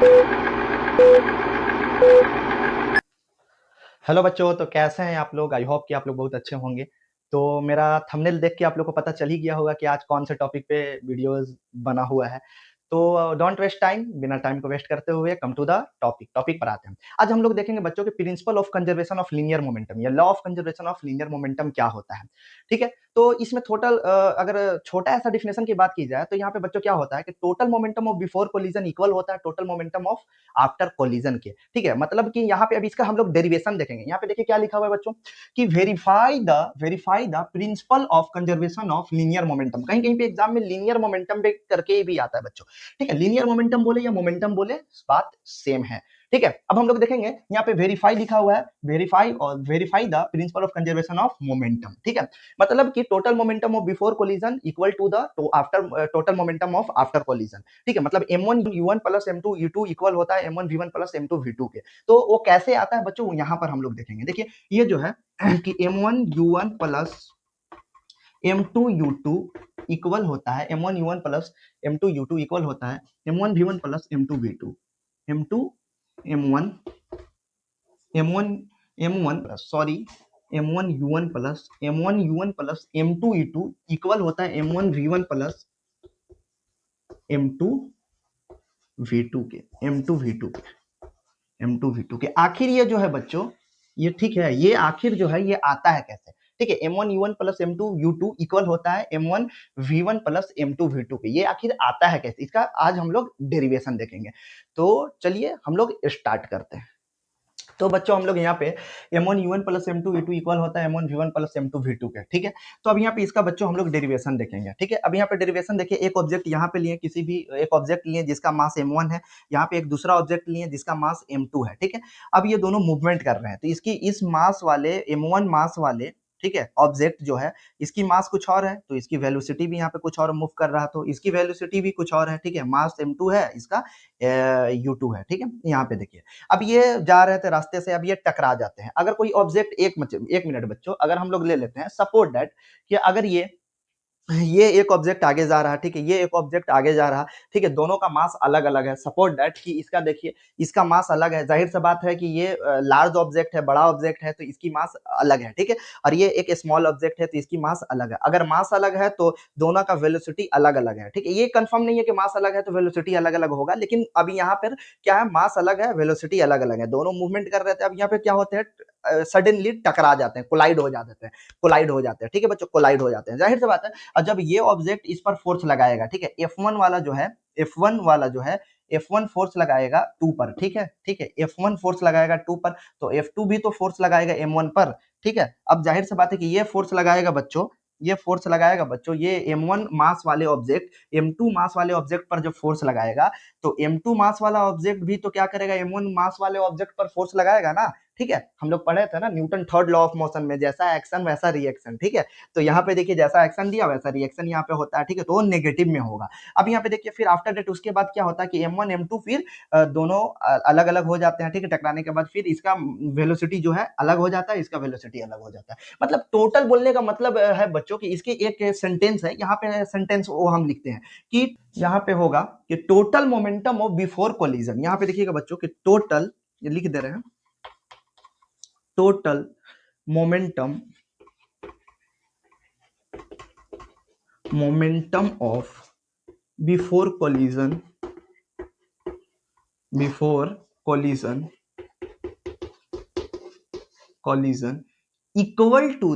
Hello बच्चों, तो कैसे हैं आप लोग? आई होप कि आप लोग बहुत अच्छे होंगे। तो मेरा थंबनेल देख के आप लोग को पता चल ही गया होगा कि आज कौन से टॉपिक पे वीडियोस बना हुआ है। तो डोंट वेस्ट टाइम, बिना टाइम को वेस्ट करते हुए कम टू द टॉपिक पर आते हैं। आज हम लोग देखेंगे बच्चों के principle of conservation of linear momentum या law of conservation of linear momentum क्या होता है। ठीक है, तो इसमें टोटल अगर छोटा ऐसा डिफिनेशन की बात की जाए तो यहाँ पे बच्चों क्या होता है कि total momentum of before collision equal होता है total momentum of after collision के। ठीक है, मतलब कि यहाँ पे अभी इसका हम लोग डेरिवेशन देखेंगे। यहाँ पे देखिए क्या लिखा हुआ है बच्चों कि verify the principle of conservation of linear momentum. कहीं कहीं पे एग्जाम में लीनियर मोमेंटम पे करके भी आता है बच्चों। ठीक है, लीनियर मोमेंटम बोले या मोमेंटम बोले बात सेम है। ठीक है, अब हम लोग देखेंगे यहाँ पे वेरीफाई लिखा हुआ है, verify the principle of conservation of momentum. ठीक है, मतलब कि total momentum of before collision equal to the after total momentum of after collision. ठीक है, मतलब m1u1 प्लस m2u2 इक्वल होता है m1v1 प्लस m2v2 के। तो वो कैसे आता है बच्चों, यहाँ पर हम लोग देखेंगे। देखिए ये जो है कि m1u1 प्लस m2u2 इक्वल होता है m1u1 प्लस m2u2 इक्वल होता है m1v1 plus m2v2 m2 m1 m1 m1 sorry m1u1 plus m2u2 equal होता है m1v1 प्लस m2v2 के m2v2 के m2v2 के। आखिर ये जो है बच्चों, ये ठीक है, ये आखिर जो है ये आता है कैसे। ठीक है, m1u1 प्लस m2u2 इक्वल होता है m1v1 प्लस m2v2 के। ये आखिर आता है कैसे, इसका आज हम लोग डेरिवेशन देखेंगे। तो चलिए हम लोग स्टार्ट करते हैं। तो बच्चों हम लोग यहाँ पे m1u1 प्लस m2v2 इक्वल होता है m1v1 प्लस m2v2 के। ठीक है, तो अब यहाँ पे इसका बच्चों हम लोग डेरिवेशन देखेंगे। ठीक है, अब यहाँ पे डेरिवेशन देखिए, एक ऑब्जेक्ट यहाँ पे लिए, किसी भी एक ऑब्जेक्ट लिए जिसका मास m1 है, यहाँ पे एक दूसरा ऑब्जेक्ट लिए जिसका मास m2 है। ठीक है, अब ये दोनों मूवमेंट कर रहे हैं, तो इसकी इस मास वाले m1 मास वाले, ठीक है, ऑब्जेक्ट जो है इसकी मास कुछ और है, तो इसकी वेलोसिटी भी यहाँ पे कुछ और मूव कर रहा, तो इसकी वेलोसिटी भी कुछ और है। ठीक है, मास m2 है, इसका u2 है। ठीक है, यहाँ पे देखिए अब ये जा रहे थे रास्ते से, अब ये टकरा जाते हैं। अगर कोई ऑब्जेक्ट एक मिनट बच्चों, अगर हम लोग ले लेते हैं सपोज दैट कि अगर ये एक ऑब्जेक्ट आगे जा रहा है, ठीक है, ये एक ऑब्जेक्ट आगे जा रहा, ठीक है, दोनों का मास अलग अलग है। सपोज दैट कि इसका देखिए, इसका मास अलग है, जाहिर सी बात है कि ये लार्ज ऑब्जेक्ट है, बड़ा ऑब्जेक्ट है, तो इसकी मास अलग है। ठीक है, और ये एक स्मॉल ऑब्जेक्ट है, तो इसकी मास अलग है। अगर मास अलग है तो दोनों का वेलोसिटी अलग अलग है। ठीक है, ये कंफर्म नहीं है कि मास अलग है तो वेलोसिटी अलग अलग होगा, लेकिन अभी यहाँ पर क्या है, मास अलग है, वेलोसिटी अलग अलग है, दोनों मूवमेंट कर रहे थे। अब यहाँ पे क्या होते हैं, सडनली टकरा जाते हैं, कोलाइड हो जाते हैं, कोलाइड हो जाते हैं। ठीक है बच्चों, कोलाइड हो जाते हैं, जाहिर सी बात है। और जब ये ऑब्जेक्ट इस पर फोर्स लगाएगा, ठीक है, F1 वाला जो है, F1 वाला जो है F1 फोर्स लगाएगा 2 पर। ठीक है, F1 फोर्स लगाएगा 2 पर, तो F2 भी तो फोर्स लगाएगा M1 पर। ठीक है, अब जाहिर सी बात है कि ये फोर्स लगाएगा बच्चों, ये फोर्स लगाएगा बच्चों, ये M1 मास वाले ऑब्जेक्ट M2 मास वाले ऑब्जेक्ट पर जब फोर्स लगाएगा, तो M2 मास वाला ऑब्जेक्ट भी तो क्या करेगा, M1 मास वाले ऑब्जेक्ट पर फोर्स लगाएगा ना। ठीक है, हम लोग पढ़े थे ना Newton third law of motion में, जैसा एक्शन वैसा रिएक्शन। ठीक है, तो यहाँ पे देखिए जैसा एक्शन दिया वैसा रिएक्शन यहाँ पे होता है। ठीक है, तो वो नेगेटिव में होगा। अब यहाँ पे देखिए फिर आफ्टर डेट उसके बाद क्या होता है कि M1 M2 फिर दोनों अलग अलग हो जाते हैं। ठीक है, टकराने के बाद फिर इसका वेलोसिटी जो है अलग हो जाता है, इसका वेलोसिटी अलग हो जाता है। मतलब टोटल बोलने का मतलब है बच्चों की, इसके एक सेंटेंस है, यहाँ पे सेंटेंस वो हम लिखते हैं कि यहाँ पे होगा कि total momentum of before collision. यहाँ पे देखिएगा बच्चों कि टोटल, ये लिख दे रहे हैं, total momentum of before collision equal to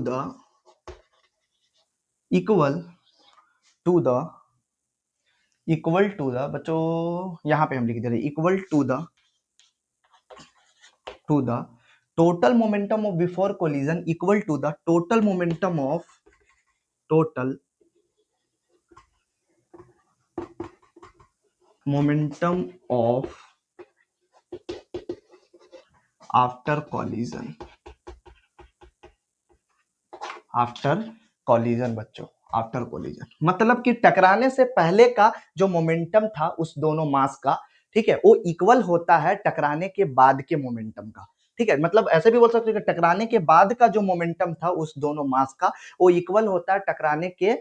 the बच्चों, यहां पे हम लिख दे रहे equal to the total momentum of before collision equal to the total momentum of after collision बच्चों, आफ्टर कॉलिजन मतलब कि टकराने से पहले का जो मोमेंटम था उस दोनों मास का, ठीक है, वो इक्वल होता है टकराने के बाद के मोमेंटम का। ठीक है, मतलब ऐसे भी बोल सकते हैं कि टकराने के बाद का जो मोमेंटम था उस दोनों मास का, वो इक्वल होता है टकराने के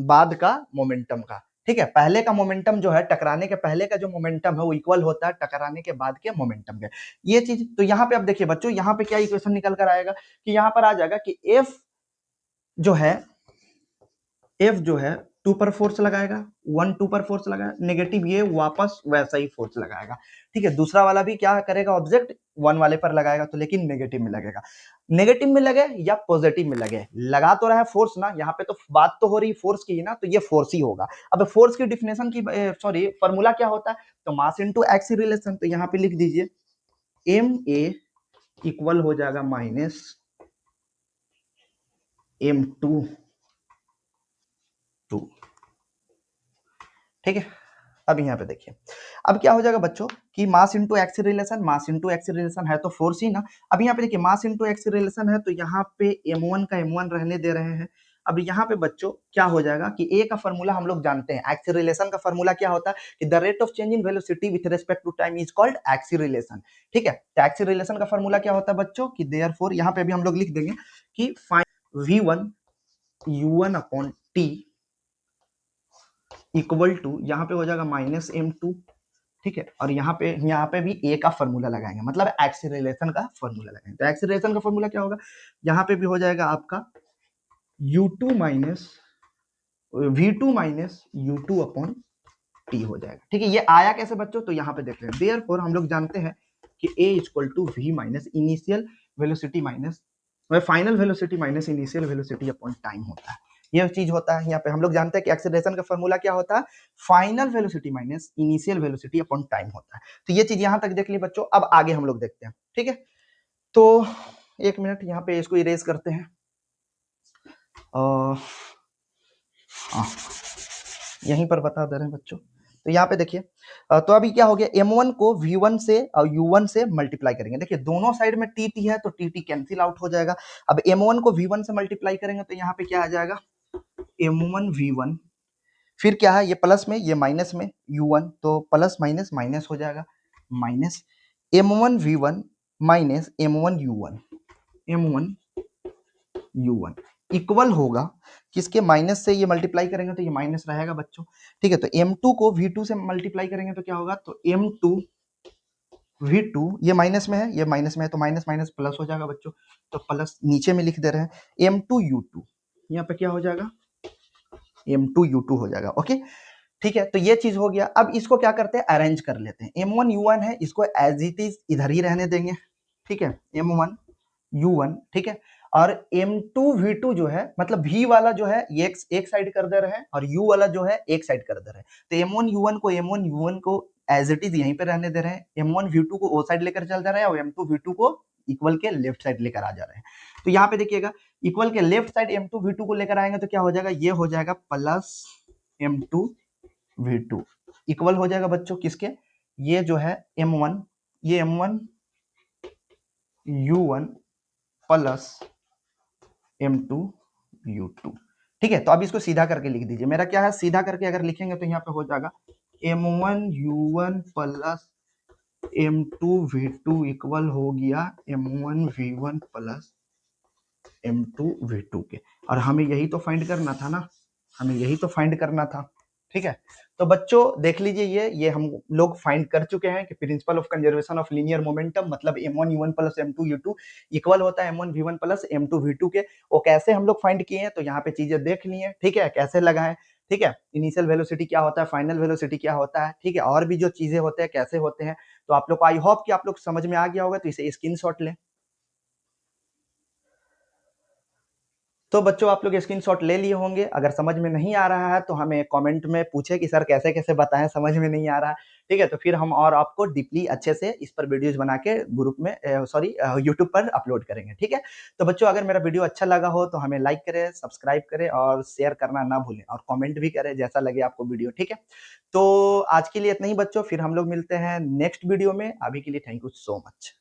बाद का मोमेंटम का। ठीक है, पहले का मोमेंटम जो है, टकराने के पहले का जो मोमेंटम है वो इक्वल होता है टकराने के बाद के मोमेंटम के। ये चीज तो यहाँ पे अब देखिए बच्चों, यहाँ पे क्या इक्वेशन निकल कर आएगा कि यहाँ पर आ जाएगा कि एफ जो है, एफ जो है 2 पर फोर्स लगाएगा, 1 2 पर फोर्स लगाएगा, नेगेटिव ये वापस वैसा ही फोर्स लगाएगा। ठीक है, दूसरा वाला भी क्या करेगा, ऑब्जेक्ट 1 वाले पर लगाएगा तो, लेकिन नेगेटिव में लगेगा। नेगेटिव में लगे या पॉजिटिव में लगे, लगा तो रहा है फोर्स ना, यहाँ पे तो बात तो हो रही फोर्स की ना, तो ये फोर्स ही होगा। अब फोर्स की डिफिनेशन की सॉरी फॉर्मूला क्या होता है, तो मास इनटू एक्सीलरेशन। तो यहाँ पे लिख दीजिए एम ए इक्वल हो जाएगा माइनस m2 2। ठीक है, अब यहाँ पे देखिए, अब क्या हो जाएगा बच्चों कि mass into acceleration, mass into acceleration है तो फोर्स ही ना। अब यहाँ पे देखिए मास इंटू एक्सीलरेशन है तो यहाँ पे m1 का m1 रहने दे रहे हैं। अब यहाँ पे बच्चों क्या हो जाएगा कि ए का फॉर्मूला हम लोग जानते हैं, एक्सीलरेशन का फॉर्मूला क्या होता है कि the rate of change in velocity with respect to time is called acceleration. ठीक है, तो एक्सीलरेशन का फॉर्मूला क्या होता है बच्चों कि देयरफॉर यहाँ पे भी हम लोग लिख देंगे कि v1 u1 upon t equal to, यहाँ पे हो जाएगा माइनस m2। ठीक है, और यहाँ पे भी ए का फॉर्मूला लगाएंगे, मतलब एक्सीलरेशन का फॉर्मूला लगाएंगे। तो एक्सीलरेशन का फॉर्मूला क्या होगा, यहाँ पे भी हो जाएगा आपका u2 minus v2 minus u2 upon T हो जाएगा। ठीक है, ये आया कैसे बच्चों, तो यहाँ पे देख रहे हैं देयरफॉर हम लोग जानते हैं कि a equal to v minus initial velocity minus final velocity minus initial velocity upon time होता है। ये चीज होता है, यहाँ पे हम लोग जानते हैं कि एक्सीलरेशन का फॉर्मूला क्या होता है, final velocity minus initial velocity upon time होता है। तो ये चीज यहाँ तक देख ली बच्चों, अब आगे हम लोग देखते हैं। ठीक है, तो एक मिनट यहाँ पे इसको इरेज करते हैं। यहीं पर बता दे रहे हैं बच्चों, तो यहाँ पे देखिए तो अभी क्या हो गया, m1 को v1 से और u1 से मल्टीप्लाई करेंगे। देखिए दोनों साइड में tt है तो tt कैंसिल आउट हो जाएगा। अब m1 को v1 से मल्टीप्लाई करेंगे तो यहाँ पे क्या आ जाएगा, m1 v1, फिर क्या है ये प्लस में ये माइनस में u1, तो प्लस माइनस माइनस हो जाएगा, minus m1 v1 minus m1 u1, m1 u1 equal होगा किसके, माइनस से ये मल्टीप्लाई करेंगे तो ये माइनस रहेगा बच्चों। ठीक है, तो m2 को v2 से मल्टीप्लाई करेंगे तो क्या होगा, तो m2 v2, ये माइनस में है ये माइनस में है तो माइनस माइनस प्लस हो जाएगा बच्चों, तो प्लस नीचे में लिख दे रहे हैं m2 u2, यहाँ पे क्या हो जाएगा m2 u2 हो जाएगा। ओके, ठीक है, तो ये चीज हो गया। अब इसको क्या करते हैं, अरेंज कर लेते हैं। m1 u1 है, इसको एज इट इज इधर ही रहने देंगे। ठीक है, m1 u1, ठीक है, और m2 v2 जो है, मतलब v वाला जो है ये एक साइड कर दे रहे हैं और u वाला जो है एक साइड कर दे रहे हैं। तो m1 u1 को एज इट इज यहीं पे रहने दे रहे हैं, m1 v2 को ओ साइड लेकर चल जा रहे हैं और m2 v2 को इक्वल के लेफ्ट साइड लेकर आ जा रहे हैं। तो यहाँ पे देखिएगा इक्वल के लेफ्ट साइड m2 v2 को लेकर आएंगे तो क्या हो जाएगा, ये हो जाएगा प्लस m2 v2 इक्वल हो जाएगा बच्चों किसके, ये जो है m1, ये m1 u1 plus m2 u2। ठीक है, तो अब इसको सीधा करके लिख दीजिए। मेरा क्या है, सीधा करके अगर लिखेंगे तो यहाँ पे हो जाएगा m1 u1 plus m2 v2 equal हो गया m1 v1 plus m2 v2 के। और हमें यही तो फाइंड करना था ना, हमें यही तो फाइंड करना था। ठीक है, तो बच्चों देख लीजिए ये हम लोग फाइंड कर चुके हैं कि principal of conservation of linear momentum मतलब m1 u1 plus m2 u2 equal होता है m1 v1 plus m2 v2 के। वो कैसे हम लोग फाइंड किए हैं, तो यहाँ पे चीजें देख ली हैं। ठीक है, कैसे लगाएं, ठीक है, इनिशियल वेलोसिटी क्या होता है, फाइनल वेलोसिटी क्या होता है, ठीक है, और भी जो चीजें होते हैं कैसे होते हैं, तो आप लोग को आई होप कि आप लोग समझ में आ गया होगा। तो इसे स्क्रीनशॉट लें। तो बच्चों आप लोग स्क्रीनशॉट ले लिए होंगे। अगर समझ में नहीं आ रहा है तो हमें कमेंट में पूछे कि सर कैसे कैसे बताएं, समझ में नहीं आ रहा है। ठीक है, तो फिर हम और आपको डीपली अच्छे से इस पर वीडियोज बना के ग्रुप में सॉरी यूट्यूब पर अपलोड करेंगे। ठीक है, तो बच्चों अगर मेरा वीडियो अच्छा लगा हो तो हमें लाइक करें, सब्सक्राइब करें और शेयर करना ना भूलें और कॉमेंट भी करें जैसा लगे आपको वीडियो। ठीक है, तो आज के लिए इतना ही बच्चों, फिर हम लोग मिलते हैं नेक्स्ट वीडियो में। अभी के लिए थैंक यू सो मच।